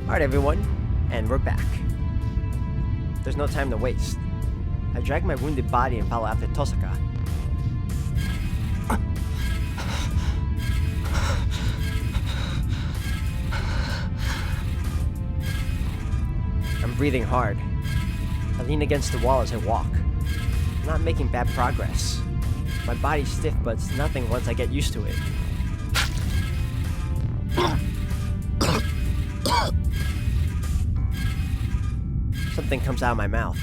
Alright everyone, and we're back. There's no time to waste. I drag my wounded body and follow after Tosaka. I'm breathing hard. I lean against the wall as I walk. I'm not making bad progress. My body's stiff, but it's nothing once I get used to it. Something comes out of my mouth.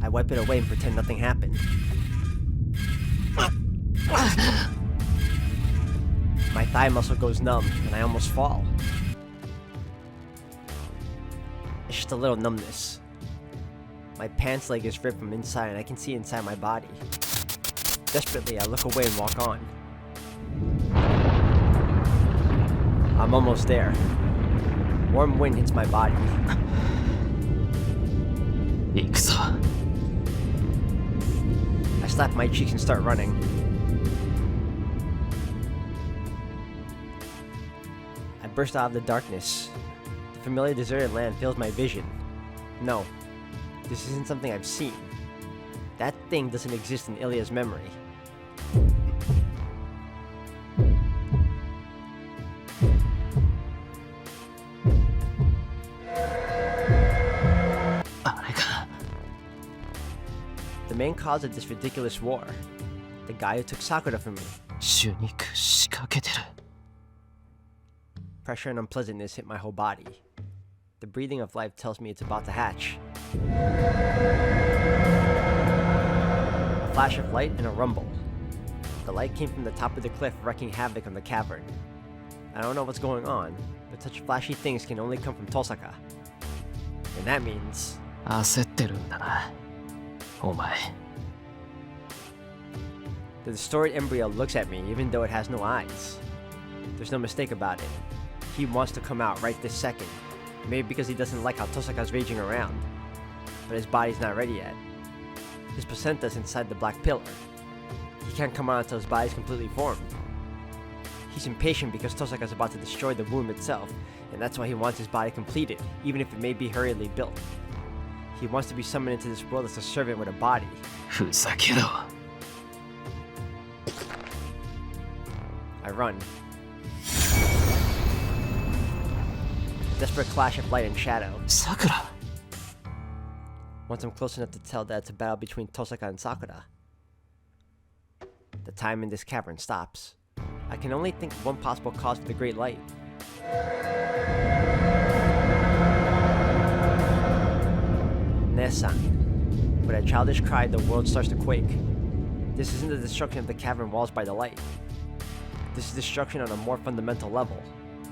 I wipe it away and pretend nothing happened. My thigh muscle goes numb, and I almost fall. It's just a little numbness. My pants leg is ripped from inside, and I can see inside my body. Desperately, I look away and walk on. I'm almost there. Warm wind hits my body. I slap my cheeks and start running. I burst out of the darkness. The familiar deserted land fills my vision. No, this isn't something I've seen. That thing doesn't exist in Ilya's memory. The main cause of this ridiculous war. The guy who took Sakura from me. Pressure and unpleasantness hit my whole body. The breathing of life tells me it's about to hatch. A flash of light and a rumble. The light came from the top of the cliff, wreaking havoc on the cavern. I don't know what's going on, but such flashy things can only come from Tosaka. And that means... The distorted embryo looks at me even though it has no eyes. There's no mistake about it. He wants to come out right this second. Maybe because he doesn't like how Tosaka's raging around. But his body's not ready yet. His placenta's inside the black pillar. He can't come out until his body's completely formed. He's impatient because Tosaka's about to destroy the womb itself, and that's why he wants his body completed, even if it may be hurriedly built. He wants to be summoned into this world as a servant with a body. I run. Desperate clash of light and shadow. Sakura! Once I'm close enough to tell that it's a battle between Tosaka and Sakura. The time in this cavern stops. I can only think of one possible cause for the great light. Nesan. With a childish cry, the world starts to quake. This isn't the destruction of the cavern walls by the light. This is destruction on a more fundamental level.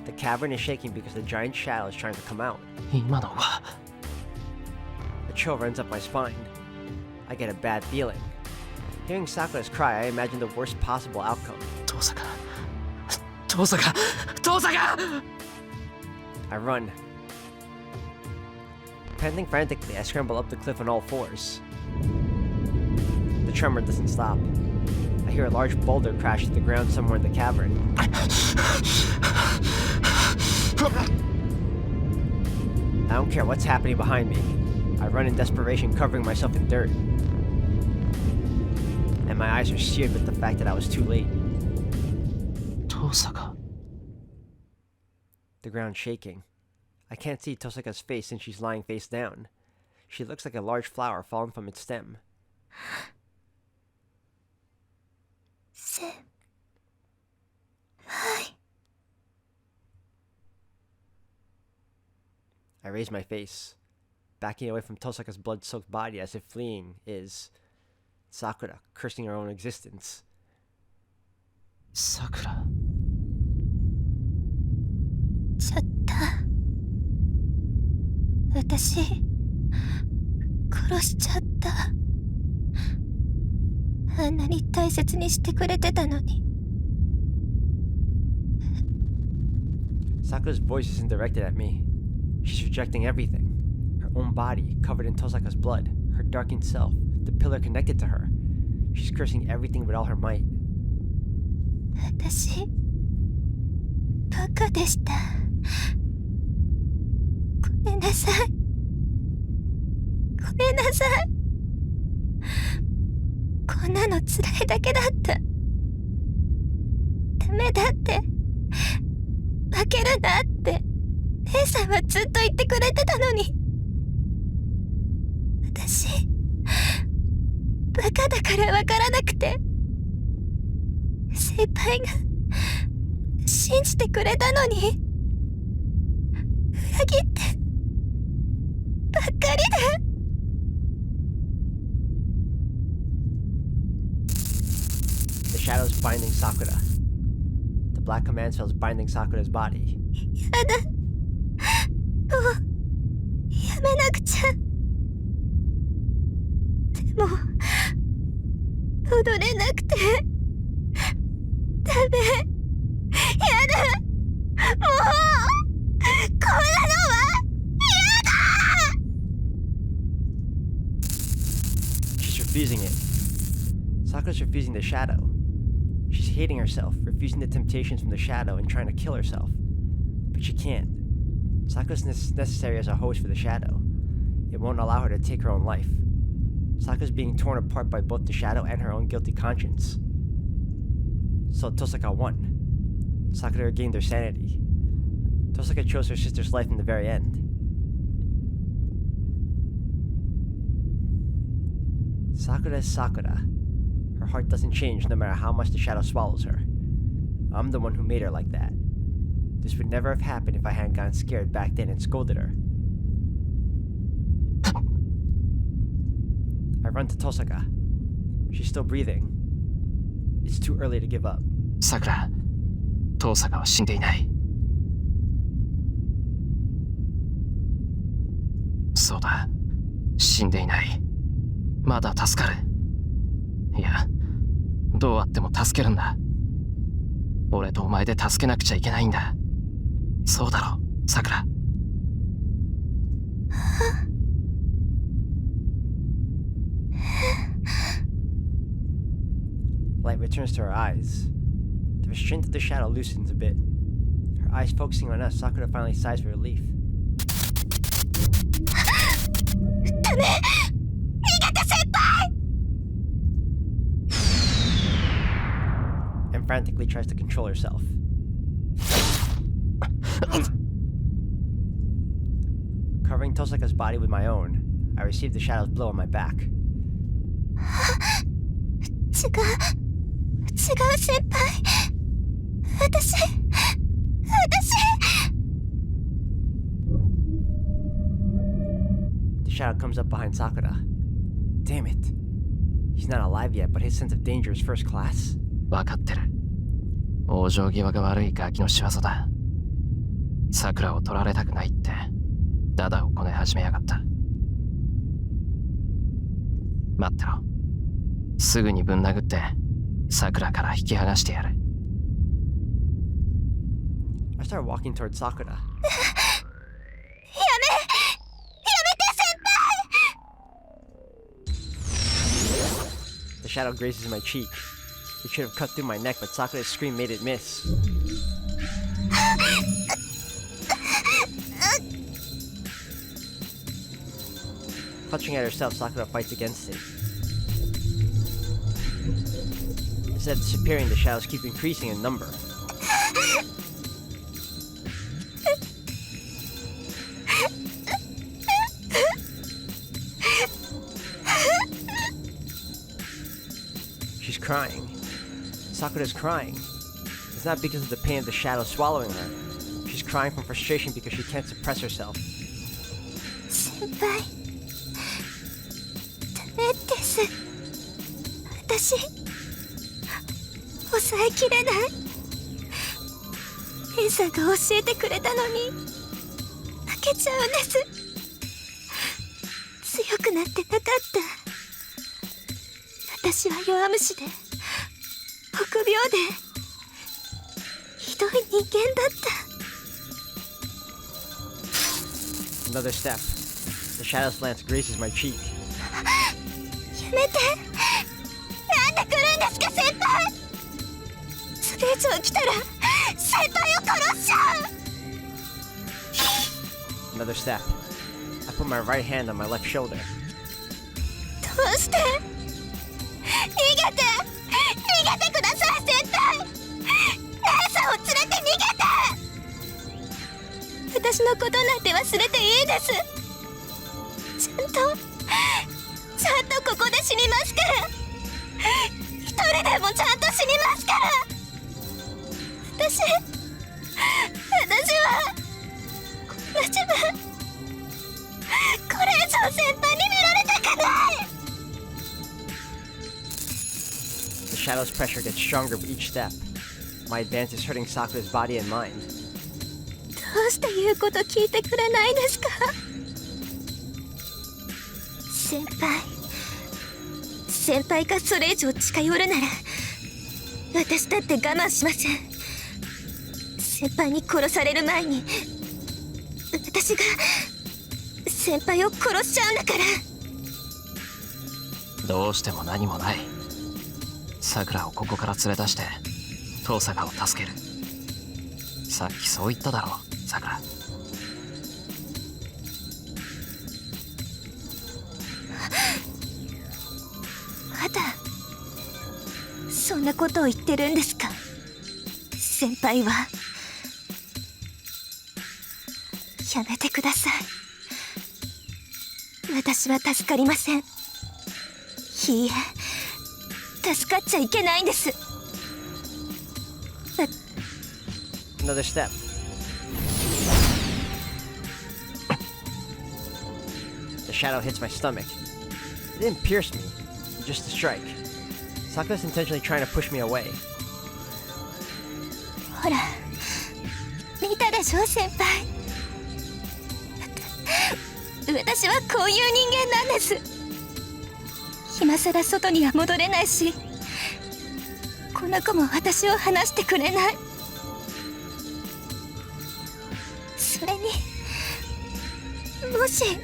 The cavern is shaking because the giant shadow is trying to come out. A chill runs up my spine. I get a bad feeling. Hearing Sakura's cry, I imagine the worst possible outcome. Tosaka! I run. Panting frantically, I scramble up the cliff on all fours. The tremor doesn't stop. I hear a large boulder crash to the ground somewhere in the cavern. I don't care what's happening behind me. I run in desperation, covering myself in dirt. And my eyes are seared with the fact that I was too late. Tosaka. The ground's shaking. I can't see Tosaka's face since she's lying face down. She looks like a large flower fallen from its stem. I raise my face, backing away from Tosaka's blood-soaked body as if fleeing is Sakura, cursing her own existence. Sakura. Sakura's voice isn't directed at me. She's rejecting everything. Her own body, covered in Tosaka's blood, her darkened self, the pillar connected to her. She's cursing everything with all her might. めんなさい。ごめんなさい。こんなの辛いだけだった。ダメだって、負けるなって姉さんはずっと言ってくれてたのに。私バカだからわからなくて、先輩が信じてくれたのに裏切ってばっかりで。The shadows binding Sakura. The black command cells binding Sakura's body. やだ、もうやめなくちゃ。でも戻れなくてダメ。やだ、もうこんなのは嫌だ。 She's refusing it. Sakura's refusing the shadow. She's hating herself, refusing the temptations from the shadow and trying to kill herself. But she can't. Sakura's necessary as a host for the shadow. It won't allow her to take her own life. Sakura's being torn apart by both the shadow and her own guilty conscience. So Tosaka won. Sakura regained her sanity. Tosaka chose her sister's life in the very end. Sakura is Sakura. Her heart doesn't change no matter how much the shadow swallows her. I'm the one who made her like that. This would never have happened if I hadn't gotten scared back then and scolded her. I run to Tosaka. She's still breathing. It's too early to give up. さくら、遠坂は死んでいない。そうだ、死んでいない。まだ助かる。いや、どうあっても助けるんだ。俺とお前で助けなくちゃいけないんだ。そうだろ、さくら。Light returns to her eyes. The restraint of the shadow loosens a bit. Her eyes focusing on us, Sakura finally sighs for relief. ダメ、逃げて先輩。 And frantically tries to control herself. Covering Tosaka's body with my own, I received the shadow's blow on my back. 違う先輩。私 The shadow comes up behind Sakura. Damn it. He's not alive yet, but his sense of danger is first class. 分かってる。往生際が悪いガキの仕業だ。桜を取られたくないってダダをこね始めやがった。待ってろ。すぐにぶん殴って桜から引き剥がしてやる。I start walking toward Sakura. やめて先輩。 The shadow grazes my cheek. It should have cut through my neck, but Sakura's scream made it miss. Clutching at herself, Sakura fights against it. Instead of disappearing, the shadows keep increasing in number. She's crying. Sakura's crying. It's not because of the pain of the shadow swallowing her. She's crying from frustration because she can't suppress herself. 先輩、ダメです。私抑えきれない。姉さんが教えてくれたのに負けちゃうんです。強くなってなかった。私は弱虫で臆病でひどい人間だった。 Another step. The shadow's lance grazes my cheek. やめて。なんで来るんですか先輩。それ以上来たら先輩を殺しちゃう。Another step. I put my right hand on my left shoulder. どうして逃げてください先輩。姉さんを連れて逃げて。私のことなんて忘れていいです。ちゃんとここで死にますから。一人でもちゃんと死にますから。私はこんな自分これ以上先輩に見られたくない。 The shadow's pressure gets stronger with each step. My advance is hurting Sakura's body and mind. どうして言うこと聞いてくれないんですか。先輩がそれ以上近寄るなら私だって我慢しません。先輩に殺される前に私が先輩を殺しちゃうんだから。どうしても何もない。さくらをここから連れ出して遠坂を助ける。さっきそう言っただろう、さくら。まだそんなことを言ってるんですか。先輩はやめてください。私は助かりません。いいえ、助かっちゃいけないんです。 Another step. The shadow hits my stomach. It didn't pierce me, just a strike. Sakura's intentionally trying to push me away. ほら見たでしょ先輩。私はこういう人間なんです。今さら外には戻れないし、この子も私を離してくれない。それにもし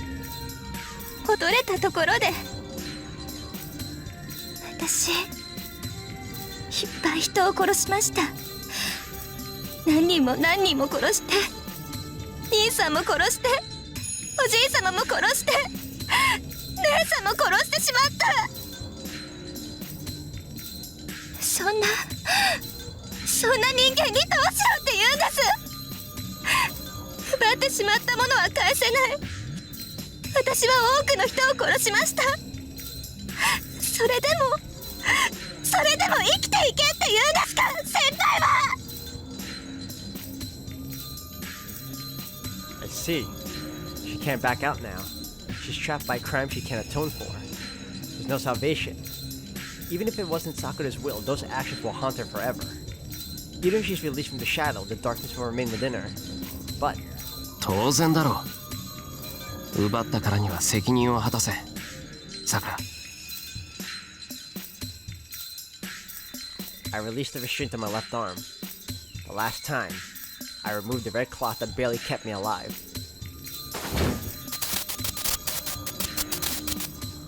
戻れたところで私いっぱい人を殺しました。何人も殺して、兄さんも殺して、おじいさまも殺して、姉さんも殺してしまった。そんな人間にどうしろって言うんです。奪ってしまったものは返せない。私は多くの人を殺しました。それでも生きていけって言うんですか先輩は。 I see. She can't back out now. She's trapped by crime she can't atone for. There's no salvation. Even if it wasn't Sakura's will, those actions will haunt her forever. Even if she's released from the shadow, the darkness will remain within her. But 当然だろう。奪ったからには責任を果たせ、さくら。I released the restraint on my left arm. The last time, I removed the red cloth that barely kept me alive.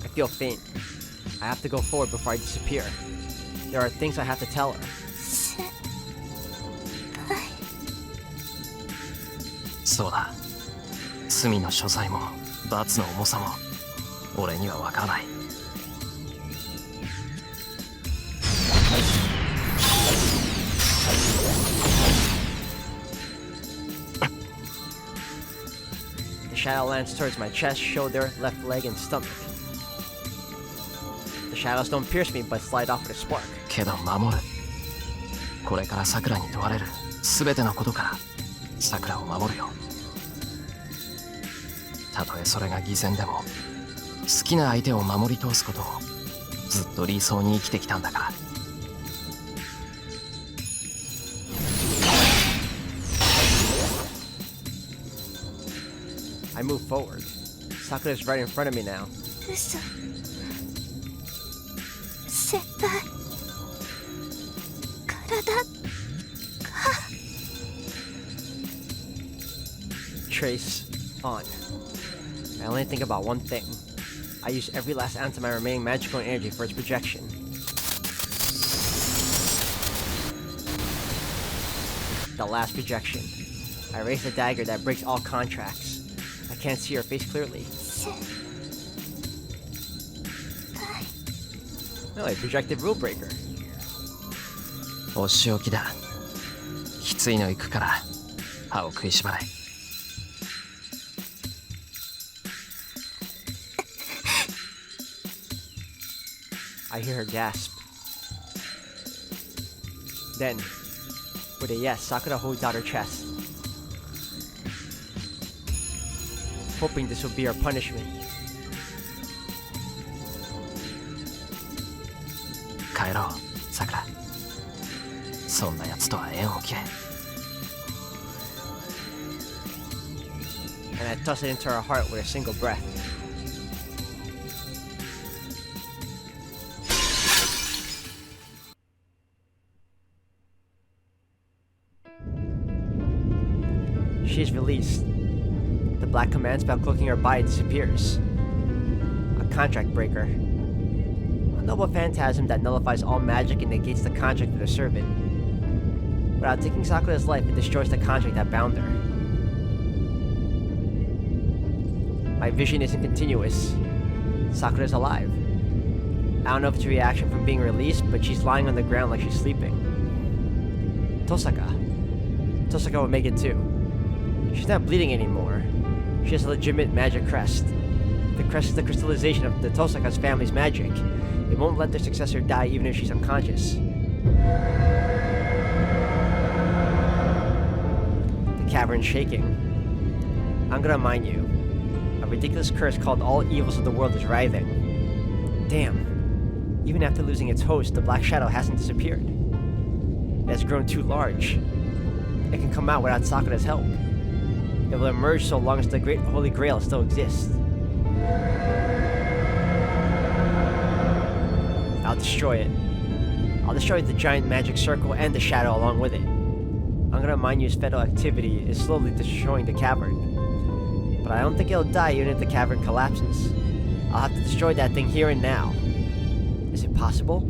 I feel faint. I have to go forward before I disappear. There are things I have to tell her. そうだ。罪の所在も罰の重さも俺には分からない。The shadow lands towards my chest, shoulder, left leg, and stomach. The shadows don't pierce me, but slide off with a spark. けど守る。これからさくらに問われる全てのことからさくらを守るよ。たとえそれが偽善でも好きな相手を守り通すことをずっと理想に生きてきたんだから。I move forward. Sakura's right in front of me now. 嘘。先輩体が Trace on. I only think about one thing. I use every last ounce of my remaining magical energy for its projection. The last projection. I raise the dagger that breaks all contracts. can't see her face clearly. No, a projected rule breaker. お仕置きだ。きついの行くから歯を食いしばれ。I hear her gasp. Then, with a yes, Sakura holds out her chest, hoping this will be her punishment. 帰ろう、さくら。そんな奴とは縁を切れ。And I toss it into her heart with a single breath. She is released. The black command spell cloaking her body disappears. A contract breaker. A noble phantasm that nullifies all magic and negates the contract of the servant. Without taking Sakura's life, it destroys the contract that bound her. My vision isn't continuous. Sakura's alive. I don't know if it's a reaction from being released, but she's lying on the ground like she's sleeping. Tosaka will make it too. She's not bleeding anymore. She has a legitimate magic crest. The crest is the crystallization of the Tosaka's family's magic. It won't let their successor die even if she's unconscious. The cavern's shaking. I'm gonna mind you. A ridiculous curse called all evils of the world is writhing. Damn. Even after losing its host, the black shadow hasn't disappeared. It has grown too large. It can come out without Sakura's help. It will emerge so long as the Great Holy Grail still exists. I'll destroy it. I'll destroy the giant magic circle and the shadow along with it. I'm gonna mind you's fatal activity is slowly destroying the cavern. But I don't think it'll die even if the cavern collapses. I'll have to destroy that thing here and now. Is it possible?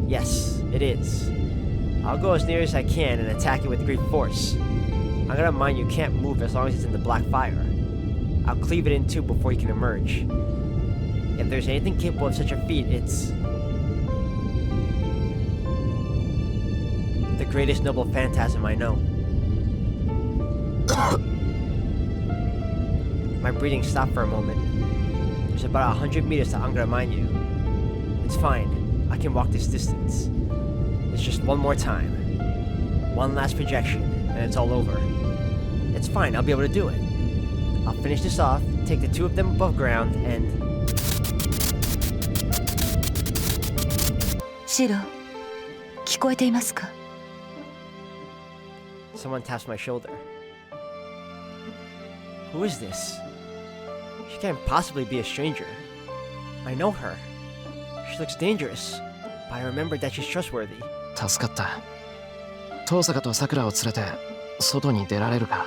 Yes, it is. I'll go as near as I can and attack it with great force. I'm gonna mind you can't move as long as it's in the black fire. I'll cleave it in two before you can emerge. If there's anything capable of such a feat, it's the greatest noble phantasm I know. My breathing stopped for a moment. There's about 100 meters to Angaramanyu. It's fine. I can walk this distance. It's just one more time. One last projection, and it's all over. It's fine, I'll be able to do it. I'll finish this off, take the two of them above ground, and... シロ、聞こえていますか? Someone taps my shoulder. Who is this? She can't possibly be a stranger. I know her. She looks dangerous, but I remembered that she's trustworthy. 助かった。遠坂と桜を連れて外に出られるか。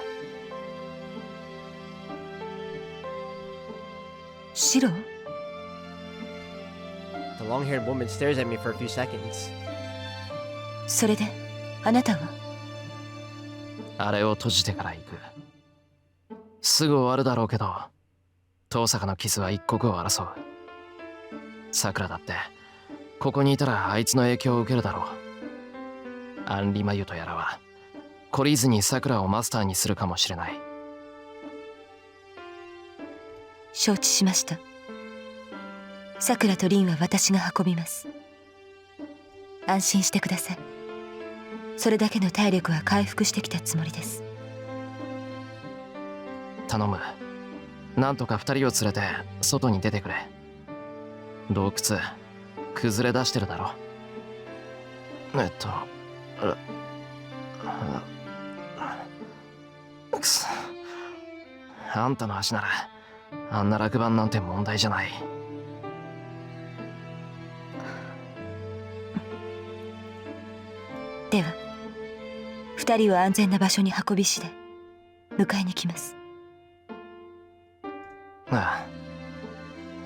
シロ? The long-haired woman stares at me for a few seconds. それで、あなたは? あれを閉じてから行く。すぐ終わるだろうけど、遠坂の傷は一刻を争う。桜だって、ここにいたらあいつの影響を受けるだろう。アンリマユとやらは、懲りずに桜をマスターにするかもしれない。承知しました。桜とリンは私が運びます。安心してください。それだけの体力は回復してきたつもりです。頼む。なんとか二人を連れて外に出てくれ。洞窟崩れ出してるだろ。くそ。あんたの足ならあんな落盤なんて問題じゃない。では二人を安全な場所に運び次第迎えに来ます。ああ、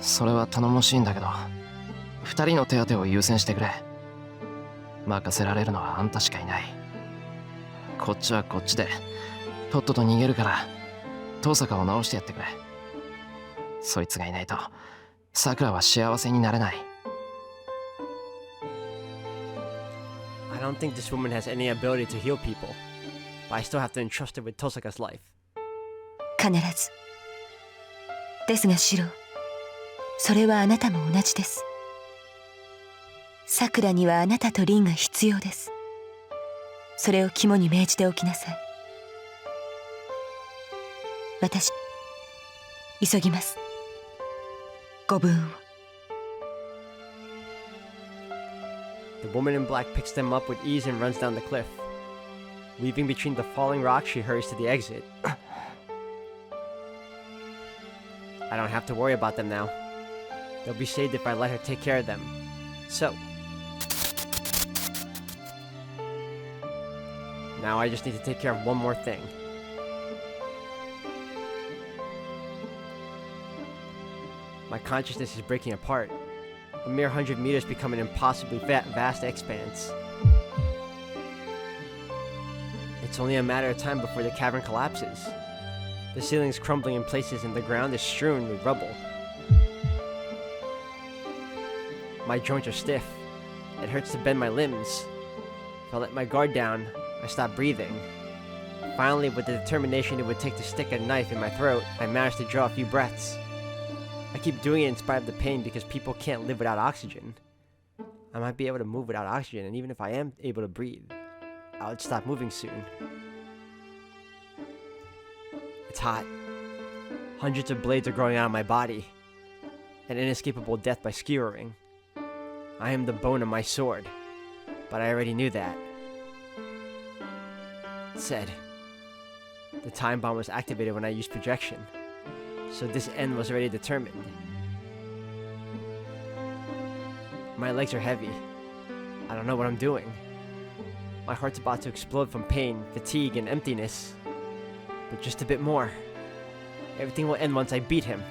それは頼もしいんだけど、二人の手当てを優先してくれ。任せられるのはあんたしかいない。こっちはこっちでとっとと逃げるから、登坂を直してやってくれ。そいつがいないとさくらは幸せになれない。 I don't think this woman has any ability to heal people, but I still have to entrust her with Tosaka's life. 必ず。ですがシロ、それはあなたも同じです。さくらにはあなたとリンが必要です。それを肝に銘じておきなさい。私、急ぎます。ご分を。The woman in black picks them up with ease and runs down the cliff. Weaving between the falling rocks, she hurries to the exit. I don't have to worry about them now. They'll be saved if I let her take care of them. So, now I just need to take care of one more thing. My consciousness is breaking apart. A mere 100 meters become an impossibly vast expanse. It's only a matter of time before the cavern collapses. The ceiling is crumbling in places and the ground is strewn with rubble. My joints are stiff. It hurts to bend my limbs. If I let my guard down, I stop breathing. Finally, with the determination it would take to stick a knife in my throat, I managed to draw a few breaths. I keep doing it in spite of the pain because people can't live without oxygen. I might be able to move without oxygen, and even if I am able to breathe, I would stop moving soon. It's hot. Hundreds of blades are growing out of my body. An inescapable death by skewering. I am the bone of my sword, but I already knew that. It said, the time bomb was activated when I used projection, so this end was already determined. My legs are heavy. I don't know what I'm doing. My heart's about to explode from pain, fatigue, and emptiness. But just a bit more. Everything will end once I beat him.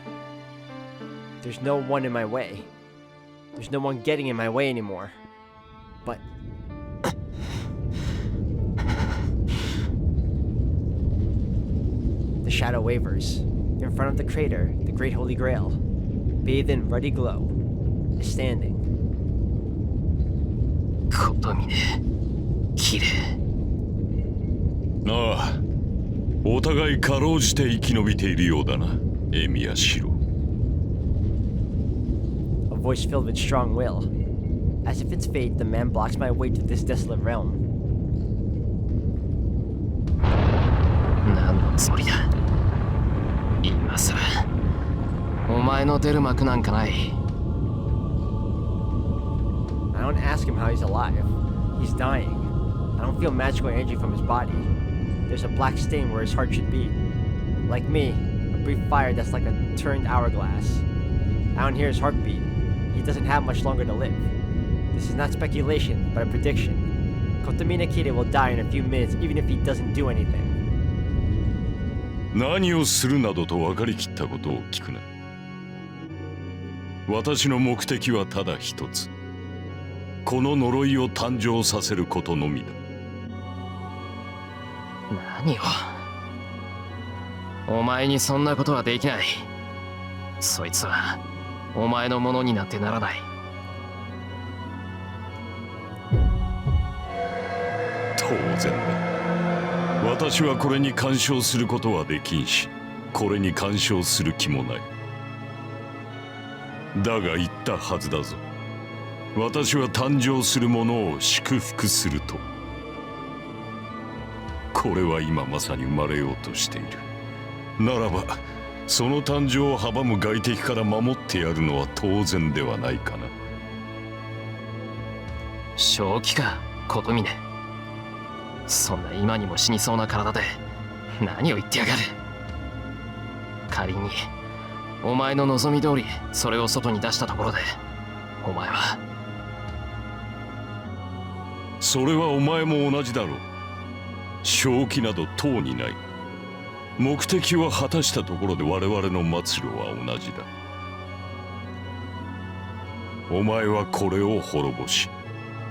There's no one in my way. There's no one getting in my way anymore. But... The shadow wavers. In front of the crater, the Great Holy Grail, bathed in ruddy glow, is standing. 琴峰、綺麗。ああ、お互いかろうじて生き延びているようだな、エミヤシロ。A voice filled with strong will. As if it's fate, the man blocks my way to this desolate realm. 何のつもりだ。今さらお前の出る幕なんかない。 I don't ask him how he's alive. He's dying. I don't feel magical energy from his body. There's a black stain where his heart should be. Like me, a brief fire that's like a turned hourglass. I don't hear his heartbeat. He doesn't have much longer to live. This is not speculation, but a prediction. Kotomine Kide will die in a few minutes even if he doesn't do anything. 何をするなどと分かりきったことを聞くな。私の目的はただ一つ。この呪いを誕生させることのみだ。何を。お前にそんなことはできない。そいつはお前のものになってならない。当然だ。私はこれに干渉することはできんし、これに干渉する気もない。だが言ったはずだぞ。私は誕生するものを祝福すると。これは今まさに生まれようとしている。ならば、その誕生を阻む外敵から守ってやるのは当然ではないかな。正気か、琴峰。そんな今にも死にそうな体で何を言ってやがる。仮にお前の望み通りそれを外に出したところで、お前は。それはお前も同じだろう。正気などとうにない。目的を果たしたところで我々の末路は同じだ。お前はこれを滅ぼし、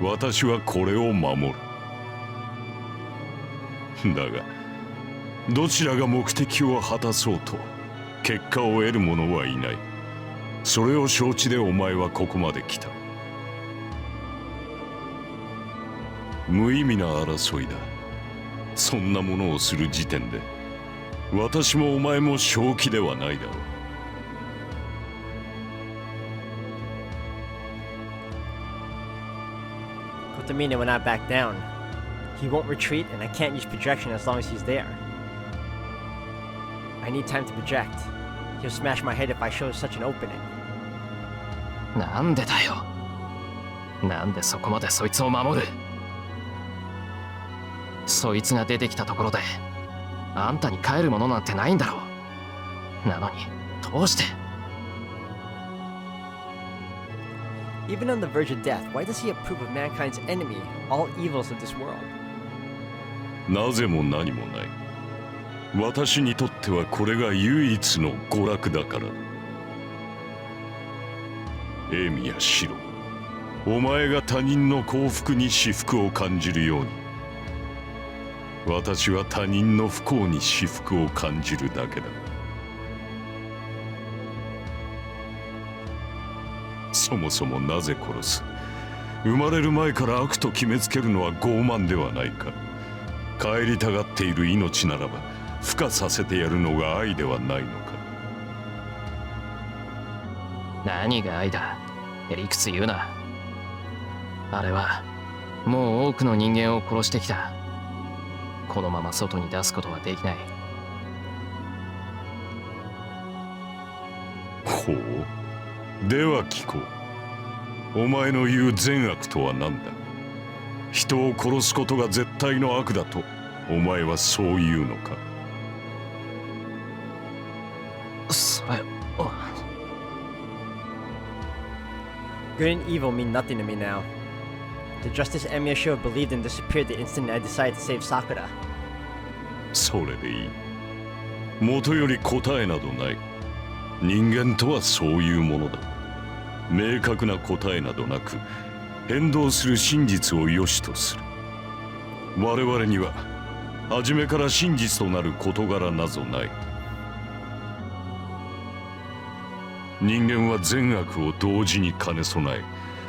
私はこれを守る。だがどちらが目的を果たそうと結果を得る者はいない。それを承知でお前はここまで来た。無意味な争いだ。そんなものをする時点で私もお前も正気ではないだろう。Kotomine will not back down. He won't retreat, and I can't use projection as long as he's there. I need time to project. He'll smash my head if I show such an opening. なんでだよ。なんでそこまでそいつを守る。そいつが出てきたところであんたに帰るものなんてないんだろう。なのにどうして。 Even on the verge of death, why does he approve of mankind's enemy, all evils of this world? なぜも何もない。私にとってはこれが唯一の娯楽だから。エイミやシロ、お前が他人の幸福に至福を感じるように、私は他人の不幸に至福を感じるだけだ。そもそもなぜ殺す。生まれる前から悪と決めつけるのは傲慢ではないか。帰りたがっている命ならば孵化させてやるのが愛ではないのか。何が愛だ。理屈言うな。あれはもう多くの人間を殺してきた。このまま外に出すことはできない。ほう。では聞こう。お前の言う善悪とは何だ。人を殺すことが絶対の悪だとお前はそう言うのか。それ、Good and evil mean nothing to me now. The justice Emiya should have believed in disappeared the instant I decided to save Sakura. それでいい。もとより答えなどない。人間とはそういうものだ。明確な答えなどなく、変動する真実を良しとする。我々には初めから真実となる事柄なぞない。人間は善悪を同時に兼ね備え、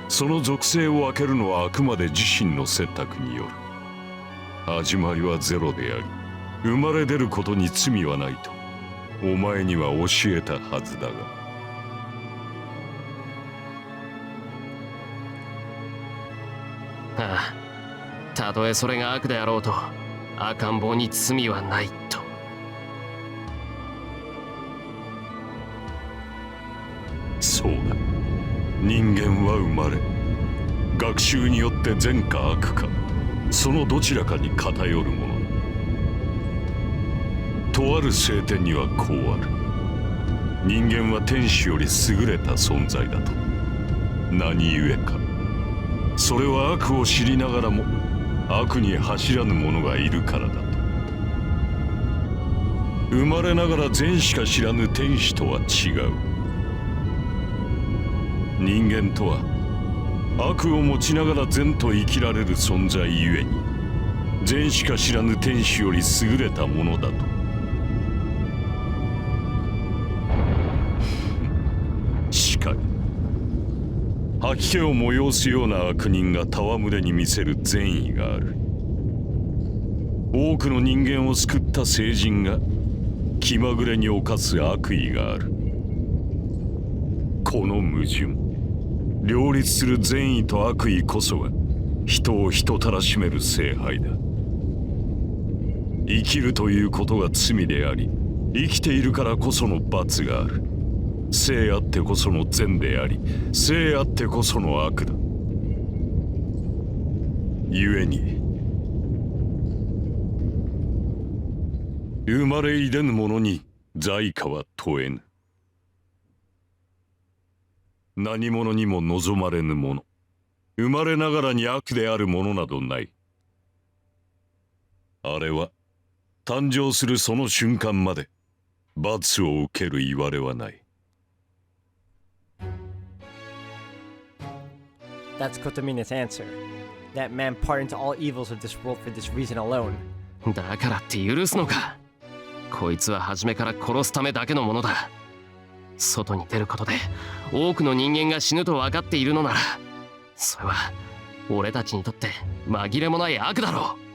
その属性を分けるのはあくまで自身の選択による。始まりはゼロであり、生まれ出ることに罪はないとお前には教えたはずだが。ああ、たとえそれが悪であろうと赤ん坊に罪はないと。そうだ。人間は生まれ、学習によって善か悪か、そのどちらかに偏るもの。とある聖典にはこうある。人間は天使より優れた存在だと。何故か。それは悪を知りながらも悪に走らぬ者がいるからだと。生まれながら善しか知らぬ天使とは違う。人間とは悪を持ちながら善と生きられる存在ゆえに、善しか知らぬ天使より優れたものだと。しかり吐き気を催すような悪人が戯れに見せる善意がある。多くの人間を救った聖人が気まぐれに犯す悪意がある。この矛盾、両立する善意と悪意こそが人を人たらしめる聖杯だ。生きるということが罪であり、生きているからこその罰がある。聖あってこその善であり、聖あってこその悪だ。故に生まれいでぬ者に罪過は問えぬ。何者にも望まれぬもの、生まれながらに悪であるものなどない。あれは誕生するその瞬間まで罰を受けるいわれはない。That's Kotomine's answer. That man pardons all evils of this world for this reason alone. だからって許すのか。こいつは初めから殺すためだけのものだ。外に出ることで多くの人間が死ぬと分かっているのなら、それは俺たちにとって紛れもない悪だろう。